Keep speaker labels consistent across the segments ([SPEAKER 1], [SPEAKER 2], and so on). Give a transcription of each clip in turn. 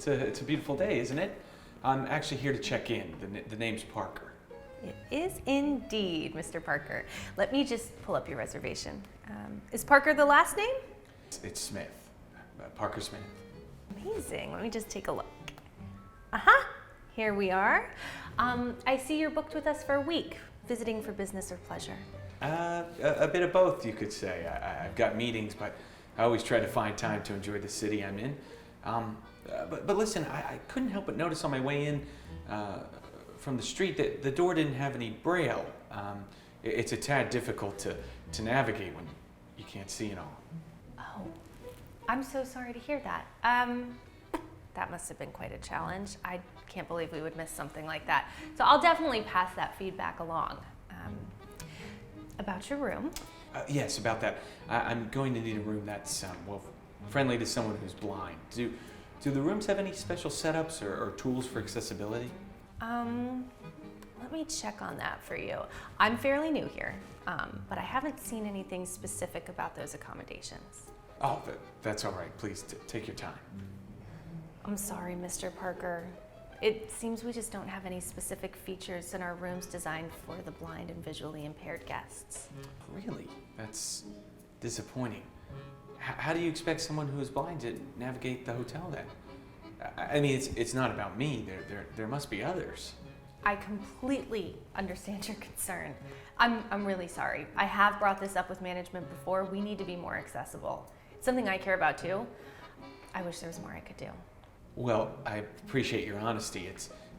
[SPEAKER 1] It's a beautiful day, isn't it? I'm actually here to check in. The name's Parker.
[SPEAKER 2] It is indeed, Mr. Parker. Let me just pull up your reservation. Is Parker the last name?
[SPEAKER 1] It's Smith. Parker Smith.
[SPEAKER 2] Amazing. Let me just take a look. Uh-huh. Here we are. I see you're booked with us for a week, visiting for business or pleasure.
[SPEAKER 1] A bit of both, you could say. I've got meetings, but I always try to find time to enjoy the city I'm in. But listen, I couldn't help but notice on my way in from the street that the door didn't have any braille. It's a tad difficult to navigate when you can't see it all.
[SPEAKER 2] Oh, I'm so sorry to hear that. That must have been quite a challenge. I can't believe we would miss something like that. So I'll definitely pass that feedback along. About your room.
[SPEAKER 1] Yes, about that. I'm going to need a room that's, friendly to someone who's blind. Do the rooms have any special setups or tools for accessibility?
[SPEAKER 2] Let me check on that for you. I'm fairly new here, but I haven't seen anything specific about those accommodations.
[SPEAKER 1] Oh, that's all right. Please take your time.
[SPEAKER 2] I'm sorry, Mr. Parker. It seems we just don't have any specific features in our rooms designed for the blind and visually impaired guests.
[SPEAKER 1] Really? That's disappointing. How do you expect someone who is blind to navigate the hotel then? I mean, it's not about me. There must be others.
[SPEAKER 2] I completely understand your concern. I'm really sorry. I have brought this up with management before. We need to be more accessible. It's something I care about too. I wish there was more I could do.
[SPEAKER 1] Well, I appreciate your honesty.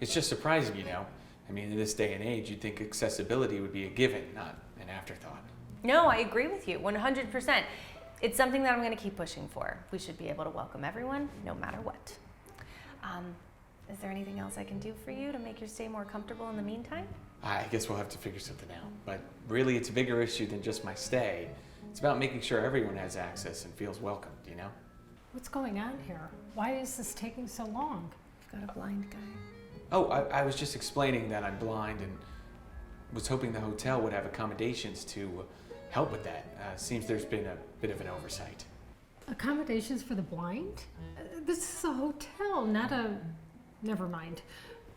[SPEAKER 1] It's just surprising, you know. I mean, in this day and age, you'd think accessibility would be a given, not an afterthought.
[SPEAKER 2] No, I agree with you, 100%. It's something that I'm going to keep pushing for. We should be able to welcome everyone, no matter what. Is there anything else I can do for you to make your stay more comfortable in the meantime?
[SPEAKER 1] I guess we'll have to figure something out. But really, it's a bigger issue than just my stay. It's about making sure everyone has access and feels welcomed, you know?
[SPEAKER 3] What's going on here? Why is this taking so long?
[SPEAKER 2] I've got a blind guy.
[SPEAKER 1] Oh, I was just explaining that I'm blind and was hoping the hotel would have accommodations to help with that. Seems there's been a bit of an oversight.
[SPEAKER 3] Accommodations for the blind? This is a hotel, not a... Never mind.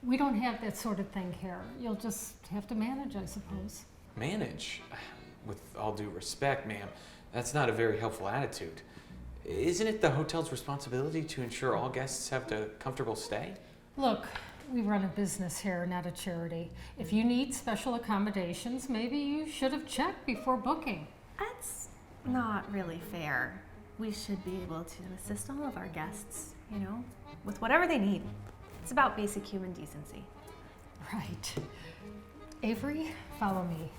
[SPEAKER 3] We don't have that sort of thing here. You'll just have to manage, I suppose.
[SPEAKER 1] Manage? With all due respect, ma'am, that's not a very helpful attitude. Isn't it the hotel's responsibility to ensure all guests have a comfortable stay?
[SPEAKER 3] Look, we run a business here, not a charity. If you need special accommodations, maybe you should have checked before booking.
[SPEAKER 2] That's not really fair. We should be able to assist all of our guests, you know, with whatever they need. It's about basic human decency.
[SPEAKER 3] Right. Avery, follow me.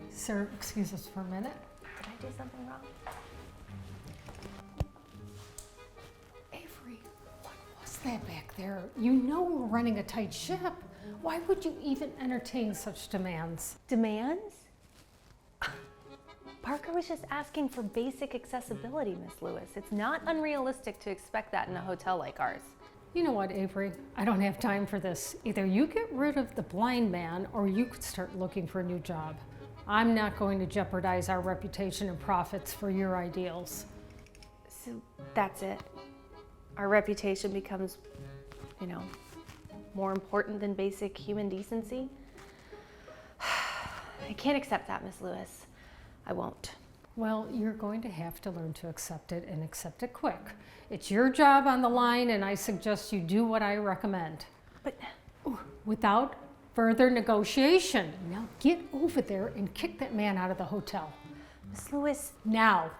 [SPEAKER 3] Sir, excuse us for a minute.
[SPEAKER 2] Did I do something wrong?
[SPEAKER 3] Avery, what was that back there? You know we're running a tight ship. Why would you even entertain such demands?
[SPEAKER 2] Demands? Parker was just asking for basic accessibility, Miss Lewis. It's not unrealistic to expect that in a hotel like ours.
[SPEAKER 3] You know what, Avery? I don't have time for this. Either you get rid of the blind man or you could start looking for a new job. I'm not going to jeopardize our reputation and profits for your ideals.
[SPEAKER 2] So that's it? Our reputation becomes, you know, more important than basic human decency? I can't accept that, Miss Lewis. I won't.
[SPEAKER 3] Well, you're going to have to learn to accept it and accept it quick. It's your job on the line, and I suggest you do what I recommend.
[SPEAKER 2] But
[SPEAKER 3] without further negotiation. Now get over there and kick that man out of the hotel.
[SPEAKER 2] Miss Lewis.
[SPEAKER 3] Now.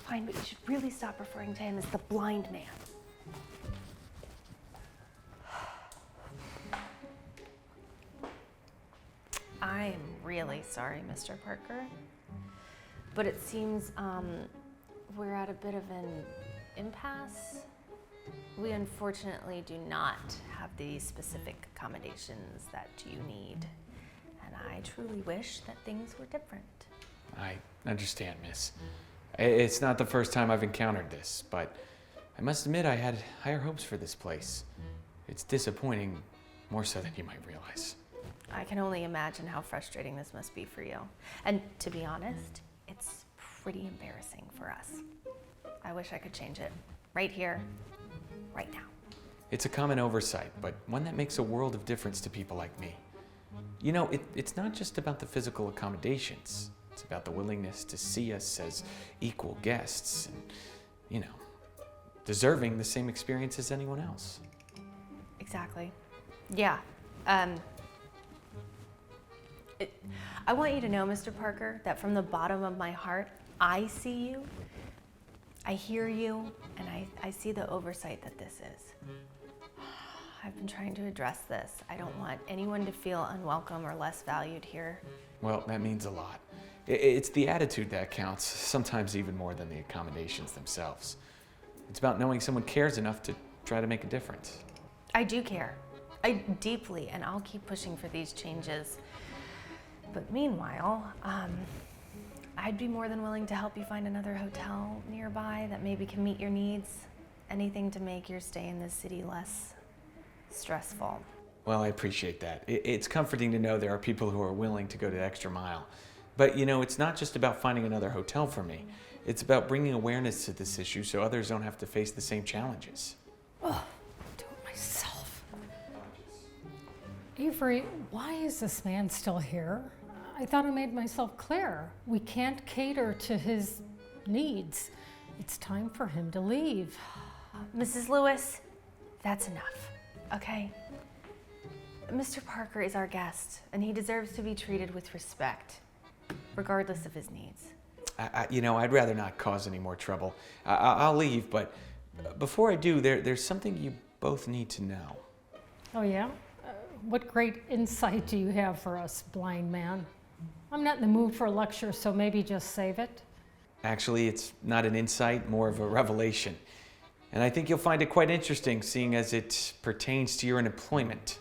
[SPEAKER 2] Fine, but you should really stop referring to him as the blind man. I am really sorry, Mr. Parker. But it seems we're at a bit of an impasse. We unfortunately do not have the specific accommodations that you need. And I truly wish that things were different.
[SPEAKER 1] I understand, miss. It's not the first time I've encountered this, but I must admit I had higher hopes for this place. It's disappointing, more so than you might realize.
[SPEAKER 2] I can only imagine how frustrating this must be for you. And to be honest, it's pretty embarrassing for us. I wish I could change it. Right here, right now.
[SPEAKER 1] It's a common oversight, but one that makes a world of difference to people like me. You know, it's not just about the physical accommodations. It's about the willingness to see us as equal guests and, you know, deserving the same experience as anyone else.
[SPEAKER 2] Exactly. Yeah. I want you to know, Mr. Parker, that from the bottom of my heart, I see you, I hear you, and I see the oversight that this is. I've been trying to address this. I don't want anyone to feel unwelcome or less valued here.
[SPEAKER 1] Well, that means a lot. It's the attitude that counts, sometimes even more than the accommodations themselves. It's about knowing someone cares enough to try to make a difference.
[SPEAKER 2] I do care. I deeply, and I'll keep pushing for these changes. But meanwhile, I'd be more than willing to help you find another hotel nearby that maybe can meet your needs. Anything to make your stay in this city less stressful.
[SPEAKER 1] Well, I appreciate that. It's comforting to know there are people who are willing to go the extra mile. But, you know, it's not just about finding another hotel for me. It's about bringing awareness to this issue so others don't have to face the same challenges.
[SPEAKER 3] Oh, do it myself. Avery, why is this man still here? I thought I made myself clear. We can't cater to his needs. It's time for him to leave.
[SPEAKER 2] Mrs. Lewis, that's enough, okay? Mr. Parker is our guest, and he deserves to be treated with respect, regardless of his needs.
[SPEAKER 1] You know, I'd rather not cause any more trouble. I'll leave, but before I do, there's something you both need to know.
[SPEAKER 3] Oh yeah? What great insight do you have for us, blind man? I'm not in the mood for a lecture, so maybe just save it.
[SPEAKER 1] Actually, it's not an insight, more of a revelation. And I think you'll find it quite interesting, seeing as it pertains to your employment.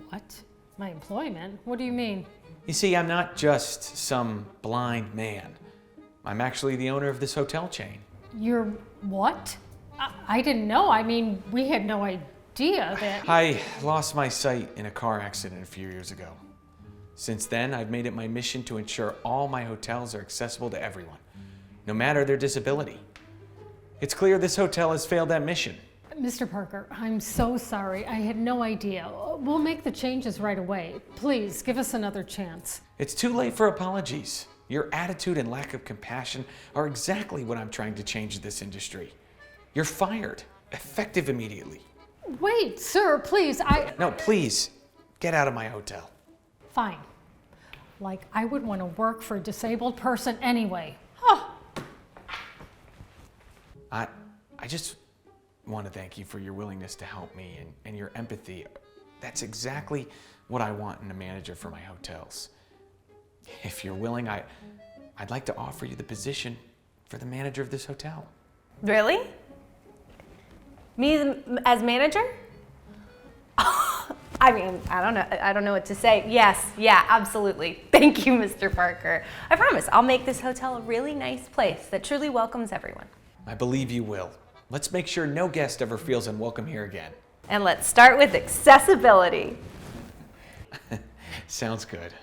[SPEAKER 3] What? My employment? What do you mean?
[SPEAKER 1] You see, I'm not just some blind man. I'm actually the owner of this hotel chain.
[SPEAKER 3] You're what? I didn't know. I mean, we had no idea that...
[SPEAKER 1] I lost my sight in a car accident a few years ago. Since then, I've made it my mission to ensure all my hotels are accessible to everyone, no matter their disability. It's clear this hotel has failed that mission.
[SPEAKER 3] Mr. Parker, I'm so sorry. I had no idea. We'll make the changes right away. Please, give us another chance.
[SPEAKER 1] It's too late for apologies. Your attitude and lack of compassion are exactly what I'm trying to change in this industry. You're fired, effective immediately.
[SPEAKER 3] Wait, sir, please,
[SPEAKER 1] No, please, get out of my hotel.
[SPEAKER 3] Fine. Like I would want to work for a disabled person anyway. Huh.
[SPEAKER 1] I just want to thank you for your willingness to help me and your empathy. That's exactly what I want in a manager for my hotels. If you're willing, I'd like to offer you the position for the manager of this hotel.
[SPEAKER 2] Really? Me as manager? I mean, I don't know what to say. Yes, yeah, absolutely. Thank you, Mr. Parker. I promise I'll make this hotel a really nice place that truly welcomes everyone.
[SPEAKER 1] I believe you will. Let's make sure no guest ever feels unwelcome here again.
[SPEAKER 2] And let's start with accessibility.
[SPEAKER 1] Sounds good.